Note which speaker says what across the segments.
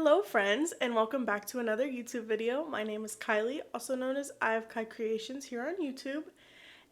Speaker 1: Hello friends and welcome back to another YouTube video. My name is Kylie, also known as I Have Kai Creations here on YouTube,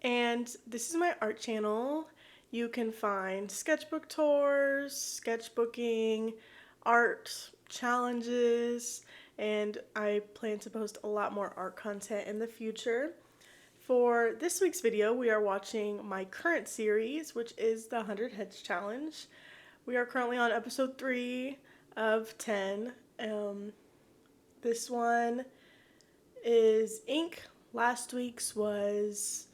Speaker 1: and this is my art channel. You can find sketchbook tours, sketchbooking, art challenges, and I plan to post a lot more art content in the future. For this week's video, we are watching my current series, which is the 100 Heads Challenge. We are currently on episode 3 of 10. This one is ink. Last week's was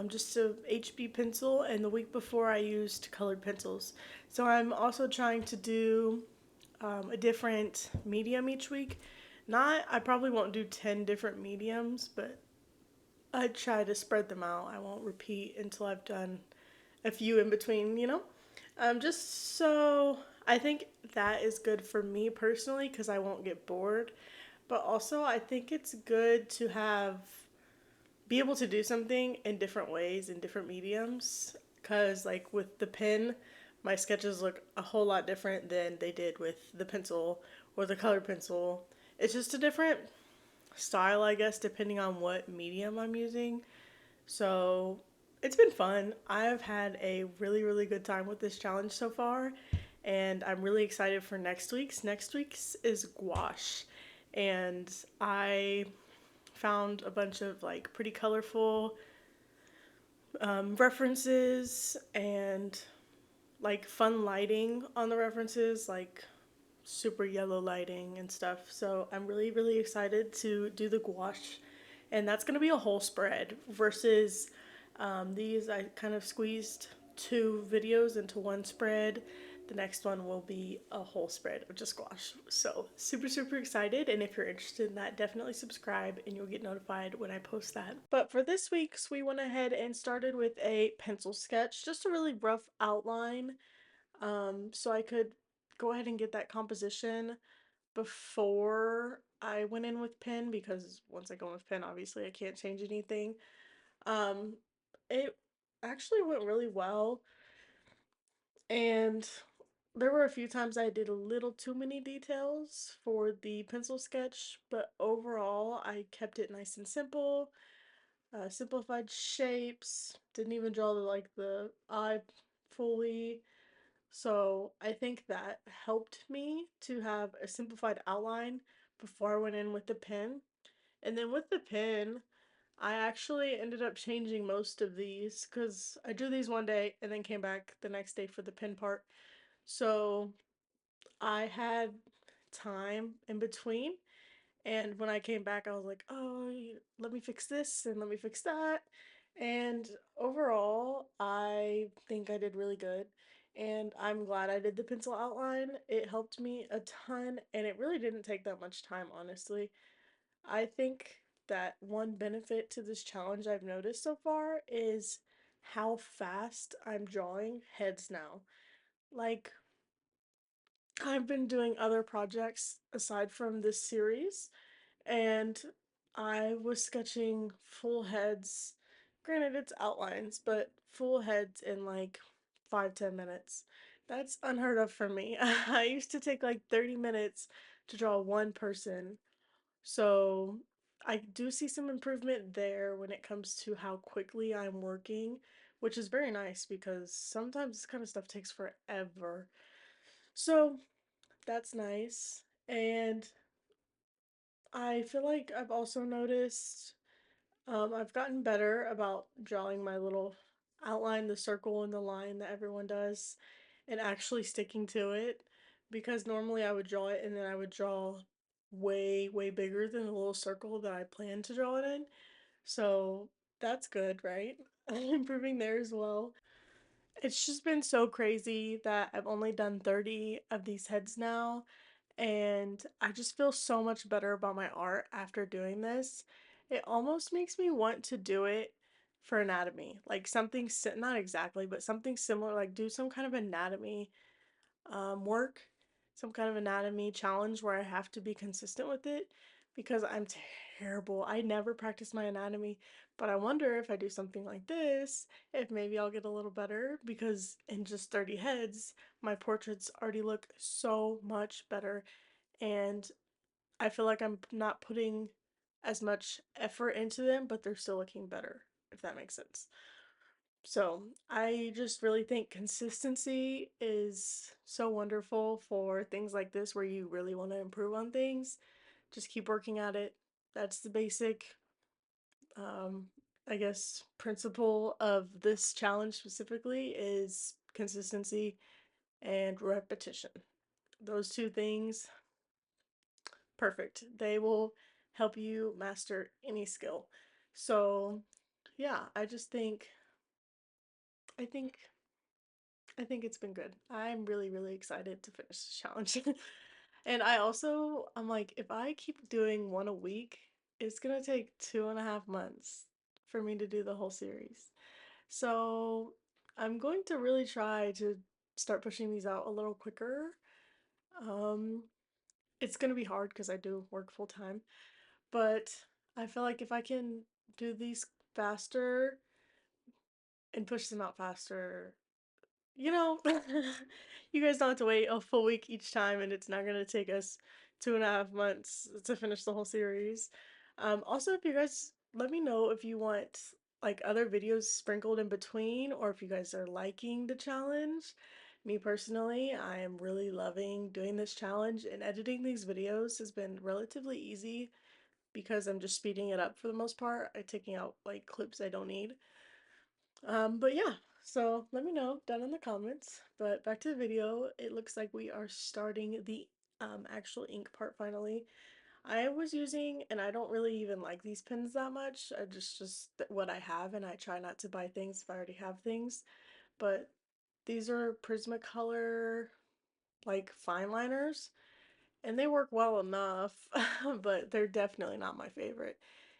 Speaker 1: just a HB pencil, and the week before I used colored pencils. So I'm also trying to do a different medium each week. I probably won't do 10 different mediums, but I try to spread them out. I won't repeat until I've done a few in between. Just so I think that is good for me personally because I won't get bored. But also, I think it's good to be able to do something in different ways, in different mediums. Because, like, with the pen, my sketches look a whole lot different than they did with the pencil or the colored pencil. It's just a different style, I guess, depending on what medium I'm using. So it's been fun. I've had a really, really good time with this challenge so far, and I'm really excited for next week's. Next week's is gouache, and I found a bunch of like pretty colorful references and like fun lighting on the references, like super yellow lighting and stuff. So I'm really, really excited to do the gouache. And that's going to be a whole spread versus these. I kind of squeezed two videos into one spread. The next one will be a whole spread of just gouache. So super, super excited. And if you're interested in that, definitely subscribe and you'll get notified when I post that. But for this week's, we went ahead and started with a pencil sketch, just a really rough outline, so I could go ahead and get that composition before I went in with pen, because once I go in with pen, obviously I can't change anything. Um, it actually went really well, and there were a few times I did a little too many details for the pencil sketch, but overall I kept it nice and simple. Simplified shapes, didn't even draw the eye fully. So I think that helped me to have a simplified outline before I went in with the pen. And then with the pen, I actually ended up changing most of these because I drew these one day and then came back the next day for the pen part. So I had time in between. And when I came back, I was like, oh, let me fix this and let me fix that. And overall, I think I did really good. And I'm glad I did the pencil outline. It helped me a ton, and it really didn't take that much time, honestly. I think that one benefit to this challenge I've noticed so far is how fast I'm drawing heads now. Like, I've been doing other projects aside from this series, and I was sketching full heads. Granted, it's outlines, but full heads in like 5-10 minutes. That's unheard of for me. I used to take like 30 minutes to draw one person. So I do see some improvement there when it comes to how quickly I'm working, which is very nice because sometimes this kind of stuff takes forever. So that's nice. And I feel like I've also noticed I've gotten better about drawing my little outline, the circle and the line that everyone does, and actually sticking to it, because normally I would draw it and then I would draw way, way bigger than the little circle that I planned to draw it in. So that's good, right? I'm improving there as well. It's just been so crazy that I've only done 30 of these heads now, and I just feel so much better about my art after doing this. It almost makes me want to do it for anatomy, like something, not exactly, but something similar, like do some kind of anatomy work, some kind of anatomy challenge where I have to be consistent with it, because I'm terrible. I never practice my anatomy, but I wonder if I do something like this, if maybe I'll get a little better, because in just 30 heads, my portraits already look so much better. and I feel like I'm not putting as much effort into them, but they're still looking better, if that makes sense. So I just really think consistency is so wonderful for things like this where you really want to improve on things. Just keep working at it. That's the basic, um, I guess, principle of this challenge specifically is consistency and repetition. Those two things, perfect. They will help you master any skill. So, yeah, I think I think it's been good. I'm really, really excited to finish this challenge. And I'm like, if I keep doing one a week, it's gonna take 2.5 months for me to do the whole series. So I'm going to really try to start pushing these out a little quicker. Um, it's gonna be hard because I do work full time, but I feel like if I can do these faster and push them out faster, you know, you guys don't have to wait a full week each time, and it's not gonna take us 2.5 months to finish the whole series. Also, if you guys let me know if you want like other videos sprinkled in between, or if you guys are liking the challenge. Me personally, I am really loving doing this challenge, and editing these videos has been relatively easy because I'm just speeding it up for the most part. I'm taking out like clips I don't need. But yeah, so let me know down in the comments. But back to the video, it looks like we are starting the actual ink part finally. I was using, and I don't really even like these pens that much. I just what I have, and I try not to buy things if I already have things. But these are Prismacolor like fine liners, and they work well enough, but they're definitely not my favorite.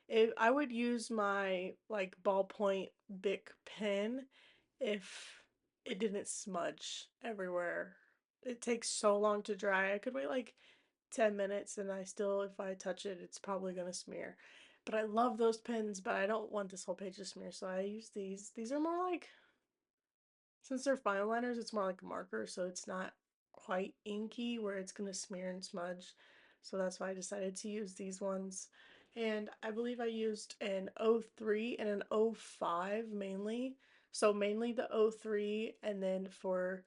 Speaker 1: If I would use my like ballpoint Bic pen if it didn't smudge everywhere. It takes so long to dry. I could wait like 10 minutes and I still, if I touch it, it's probably gonna smear. But I love those pens, but I don't want this whole page to smear, so I use these. These are more like, since they're fine liners, it's more like a marker, so it's not quite inky where it's gonna smear and smudge. So that's why I decided to use these ones. And I believe I used an '03 and an '05 mainly. So mainly the '03, and then for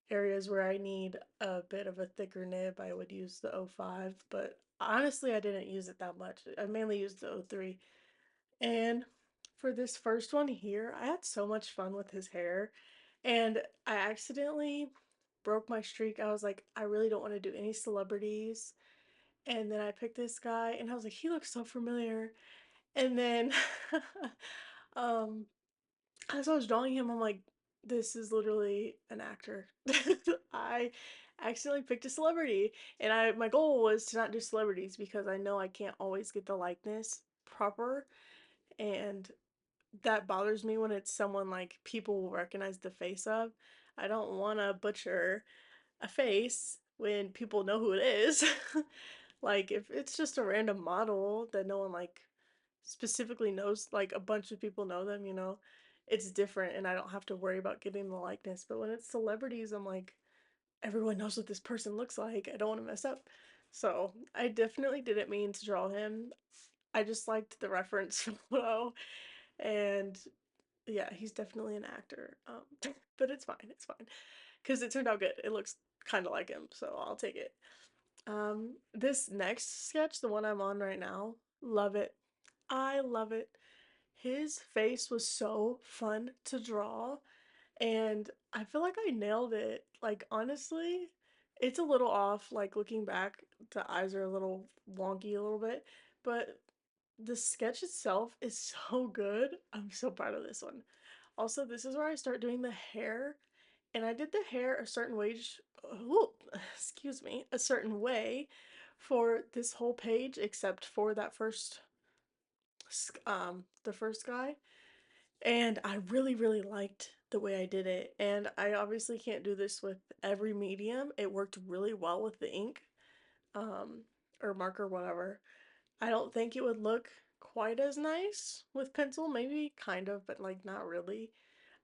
Speaker 1: areas where I need a bit of a thicker nib, I would use the '05. But honestly, I didn't use it that much. I mainly used the '03. And for this first one here, I had so much fun with his hair. And I accidentally broke my streak. I was like, I really don't want to do any celebrities. And then I picked this guy and I was like, he looks so familiar. And then um as I was drawing him, I'm like, this is literally an actor. I accidentally picked a celebrity. And my goal was to not do celebrities because I know I can't always get the likeness proper. And that bothers me when it's someone like people will recognize the face of. I don't want to butcher a face when people know who it is. Like if it's just a random model that no one like specifically knows, like a bunch of people know them, it's different and I don't have to worry about getting the likeness. But when it's celebrities, I'm like, everyone knows what this person looks like. I don't want to mess up. So I definitely didn't mean to draw him. I just liked the reference photo, and yeah, he's definitely an actor. But it's fine. It's fine because it turned out good. It looks kind of like him, so I'll take it. This next sketch, the one I'm on right now, love it. I love it. His face was so fun to draw, and I feel like I nailed it. Like, honestly, it's a little off. Like, looking back, the eyes are a little wonky a little bit, but the sketch itself is so good. I'm so proud of this one. Also, this is where I start doing the hair, and I did the hair a certain way, excuse me, a certain way for this whole page, except for that the first guy. And I really, really liked the way I did it. And I obviously can't do this with every medium. It worked really well with the ink, um, or marker, whatever. I don't think it would look quite as nice with pencil, maybe kind of, but like not really.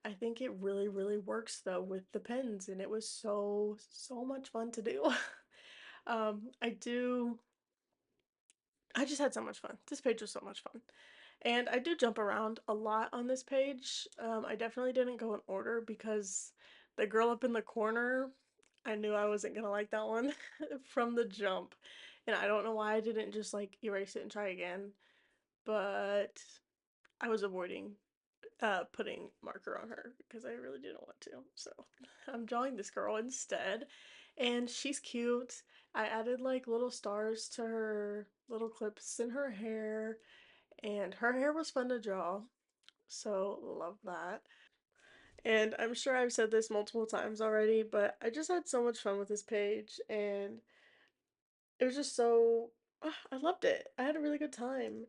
Speaker 1: I think it really, really works though with the pens, and it was so, so much fun to do. I do I just had so much fun. This page was so much fun. And I do jump around a lot on this page. I definitely didn't go in order because the girl up in the corner, I knew I wasn't gonna like that one from the jump. And I don't know why I didn't just like erase it and try again, but I was avoiding putting marker on her because I really didn't want to. So I'm drawing this girl instead. And she's cute. I added like little stars to her little clips in her hair, and her hair was fun to draw. So love that. And I'm sure I've said this multiple times already, but I just had so much fun with this page, and it was just so I loved it. I had a really good time.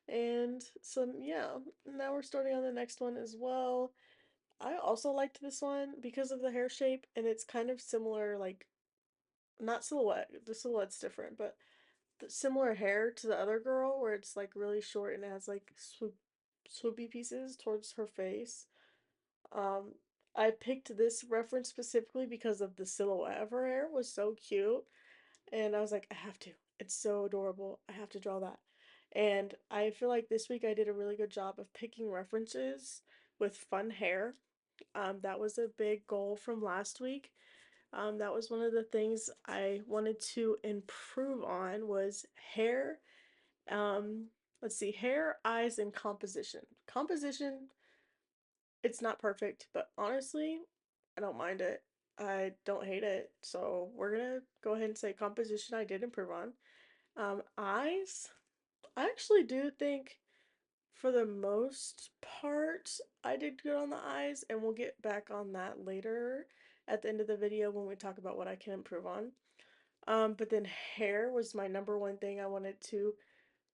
Speaker 1: And so yeah, now we're starting on the next one as well. I also liked this one because of the hair shape, and it's kind of similar, like, not silhouette, the silhouette's different, but the similar hair to the other girl where it's like really short and it has like swoopy pieces towards her face. Um, I picked this reference specifically because of the silhouette of her hair was so cute, and I was like, I have to. It's so adorable. I have to draw that. And I feel like this week I did a really good job of picking references with fun hair. That was a big goal from last week. That was one of the things I wanted to improve on was hair. Um, let's see, hair, eyes, and composition. Composition, it's not perfect, but honestly, I don't mind it. I don't hate it. So we're gonna go ahead and say composition I did improve on. Eyes, I actually do think for the most part, I did good on the eyes, and we'll get back on that later at the end of the video when we talk about what I can improve on. But then hair was my number one thing I wanted to,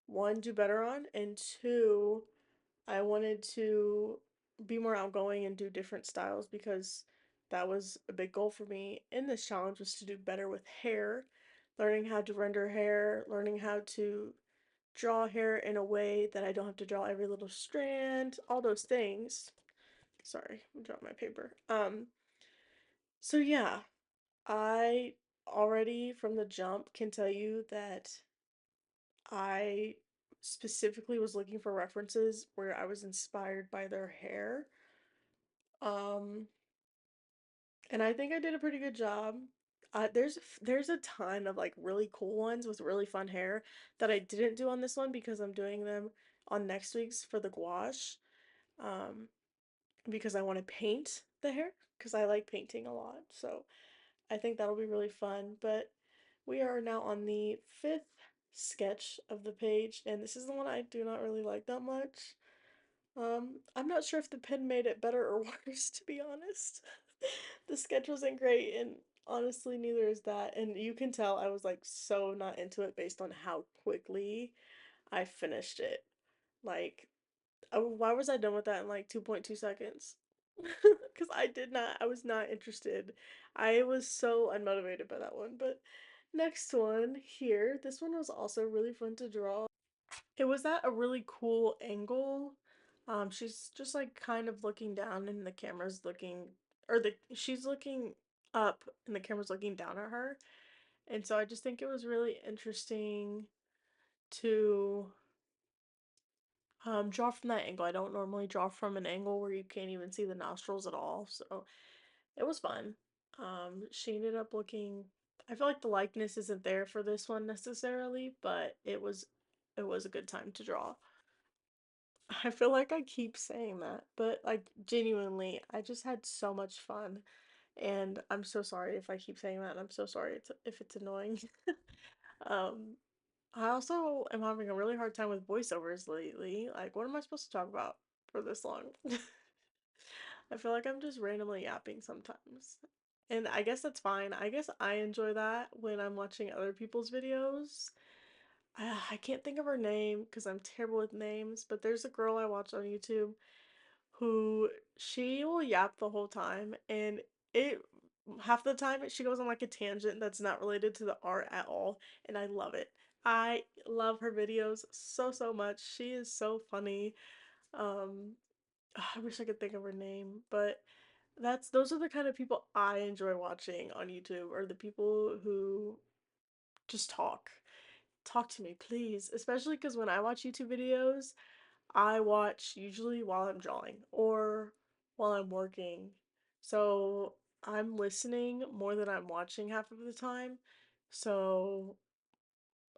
Speaker 1: one, do better on, and two, I wanted to be more outgoing and do different styles because that was a big goal for me in this challenge was to do better with hair, learning how to render hair, learning how to draw hair in a way that I don't have to draw every little strand, all those things. Sorry, I dropped my paper. So yeah, I already from the jump can tell you that I specifically was looking for references where I was inspired by their hair. Um, and I think I did a pretty good job. There's a ton of like really cool ones with really fun hair that I didn't do on this one because I'm doing them on next week's for the gouache. Um, because I want to paint the hair because I like painting a lot. So I think that'll be really fun. But we are now on the fifth sketch of the page, and this is the one I do not really like that much. I'm not sure if the pen made it better or worse, to be honest. The sketch wasn't great, and honestly, neither is that. And you can tell I was like so not into it based on how quickly I finished it. Like, why was I done with that in like 2.2 seconds? Because I was not interested. I was so unmotivated by that one. But next one here, this one was also really fun to draw. It was at a really cool angle. She's just like kind of looking down and the camera's looking, or she's looking up and the camera's looking down at her. And so I just think it was really interesting to draw from that angle. I don't normally draw from an angle where you can't even see the nostrils at all, so it was fun. She ended up looking. I feel like the likeness isn't there for this one necessarily, but it was a good time to draw. I feel like I keep saying that, but like genuinely, I just had so much fun, and I'm so sorry if I keep saying that. And I'm so sorry if it's annoying. um, I also am having a really hard time with voiceovers lately. Like, what am I supposed to talk about for this long? I feel like I'm just randomly yapping sometimes. And I guess that's fine. I guess I enjoy that when I'm watching other people's videos. I can't think of her name because I'm terrible with names, but there's a girl I watch on YouTube who she will yap the whole time, and it half the time she goes on like a tangent that's not related to the art at all, and I love it. I love her videos so much. She is so funny. Um I wish I could think of her name, but those are the kind of people I enjoy watching on YouTube, or the people who just talk. Talk to me, please. Especially because when I watch YouTube videos, I watch usually while I'm drawing or while I'm working. So I'm listening more than I'm watching half of the time. So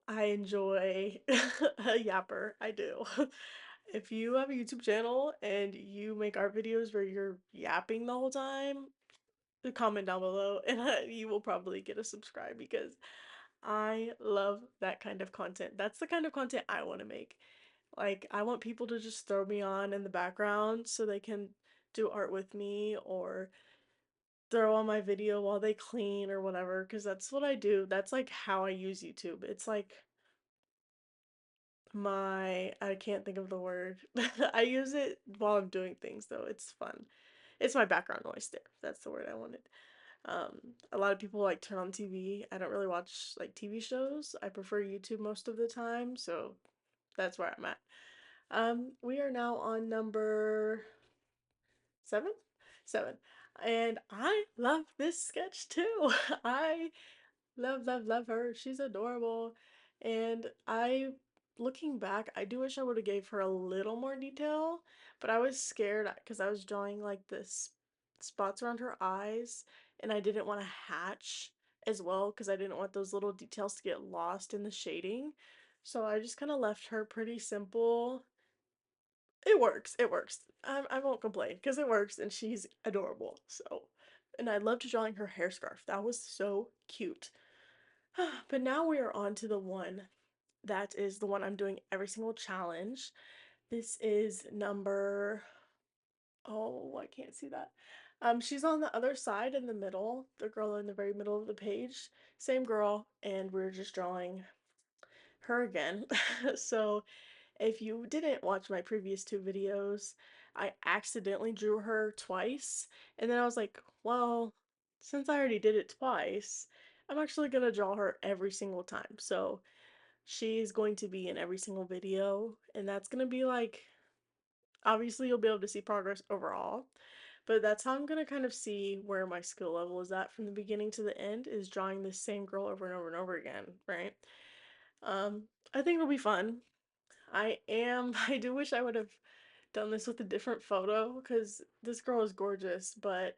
Speaker 1: I enjoy a yapper. I do. If you have a YouTube channel and you make art videos where you're yapping the whole time, comment down below and you will probably get a subscribe because I love that kind of content. That's the kind of content I want to make. Like, I want people to just throw me on in the background so they can do art with me or throw on my video while they clean or whatever, because that's what I do. That's like how I use YouTube. It's like I can't think of the word. I use it while I'm doing things though. It's fun. It's my background noise there. That's the word I wanted. Um, a lot of people like turn on TV. I don't really watch like TV shows. I prefer YouTube most of the time, so that's where I'm at. We are now on number seven? Seven. And I love this sketch too. I love her. She's adorable. And looking back, I do wish I would have gave her a little more detail, but I was scared because I was drawing like this spots around her eyes, and I didn't want to hatch as well because I didn't want those little details to get lost in the shading. So I just kind of left her pretty simple. It works. It works. I won't complain because it works and she's adorable. So, and I loved drawing her hair scarf. That was so cute. But now we are on to the one that is the one I'm doing every single challenge. This is number, oh, I can't see that. She's on the other side in the middle, the girl in the very middle of the page. Same girl, and we're just drawing her again. So if you didn't watch my previous two videos, I accidentally drew her twice, and then I was like, well, since I already did it twice, I'm actually gonna draw her every single time. So she's going to be in every single video, and that's gonna be like, obviously you'll be able to see progress overall, but that's how I'm gonna kind of see where my skill level is at from the beginning to the end, is drawing the same girl over and over and over again, right? Um, I think it'll be fun. I do wish I would have done this with a different photo because this girl is gorgeous, but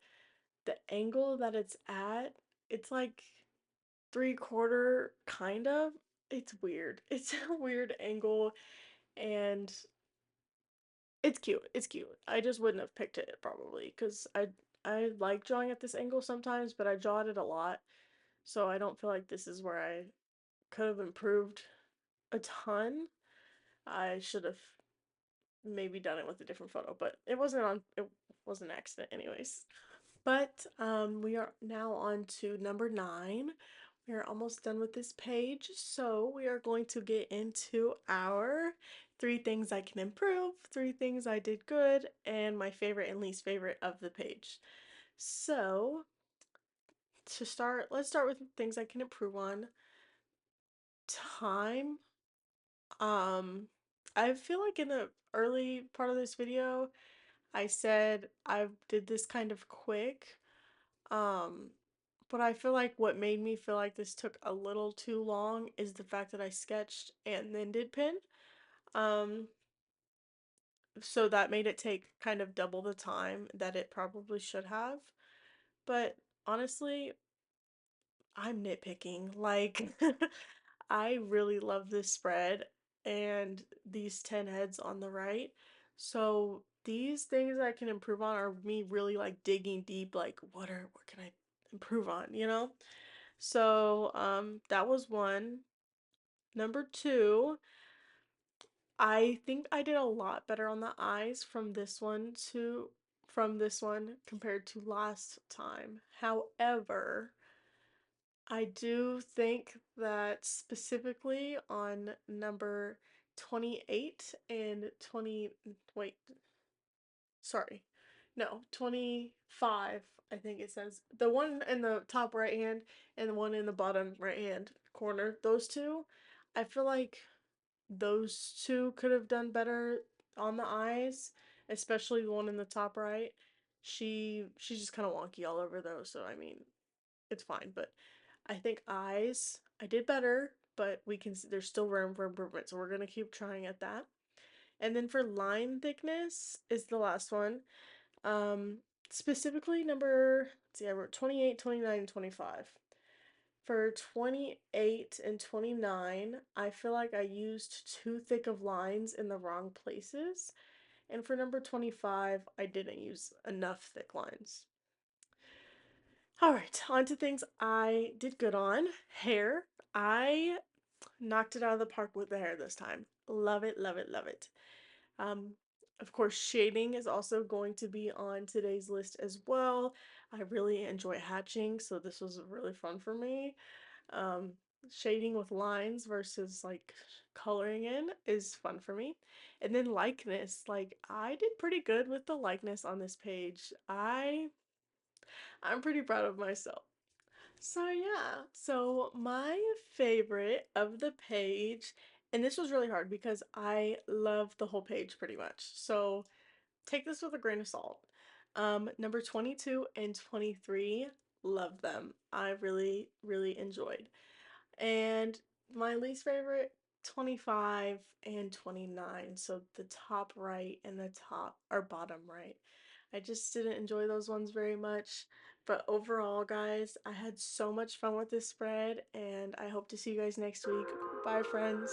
Speaker 1: the angle that it's at, it's like 3/4 kind of. It's weird. It's a weird angle and it's cute. It's cute. I just wouldn't have picked it probably because I like drawing at this angle sometimes, but I draw at it a lot. So I don't feel like this is where I could have improved a ton. I should have maybe done it with a different photo, but it was an accident anyways. But we are now on to number 9. We are almost done with this page, so we are going to get into our 3 things I can improve, 3 things I did good, and my favorite and least favorite of the page. So to start, let's start with things I can improve on. Time. Um, I feel like in the early part of this video, I said I did this kind of quick. Um, but I feel like what made me feel like this took a little too long is the fact that I sketched and then did pen. Um, so that made it take kind of double the time that it probably should have. But honestly, I'm nitpicking. Like, I really love this spread and these 10 heads on the right. So these things I can improve on are me really like digging deep, like what can I improve on, you know? So that was one. Number 2, I think I did a lot better on the eyes from this one compared to last time. However, I do think that specifically on number 28 and 20, wait, sorry, no, 25, I think it says. The one in the top right hand and the one in the bottom right hand corner, those two, I feel like those two could have done better on the eyes, especially the one in the top right. She's just kind of wonky all over those, so I mean, it's fine, but I think eyes, I did better, but there's still room for improvement, so we're gonna keep trying at that. And then for line thickness is the last one. Um, specifically number, let's see, I wrote 28, 29, and 25. For 28 and 29, I feel like I used too thick of lines in the wrong places. And for number 25, I didn't use enough thick lines. All right, on to things I did good on. Hair. I knocked it out of the park with the hair this time. Love it, love it, love it. Um, of course, shading is also going to be on today's list as well. I really enjoy hatching, so this was really fun for me. Um, Shading with lines versus like coloring in is fun for me. And then likeness, like I did pretty good with the likeness on this page. I'm pretty proud of myself. So yeah, so my favorite of the page, and this was really hard because I love the whole page pretty much. So take this with a grain of salt. Number 22 and 23, love them. I really, really enjoyed. And my least favorite, 25 and 29. So the top right and the top or bottom right. I just didn't enjoy those ones very much. But overall, guys, I had so much fun with this spread, and I hope to see you guys next week. Bye, friends.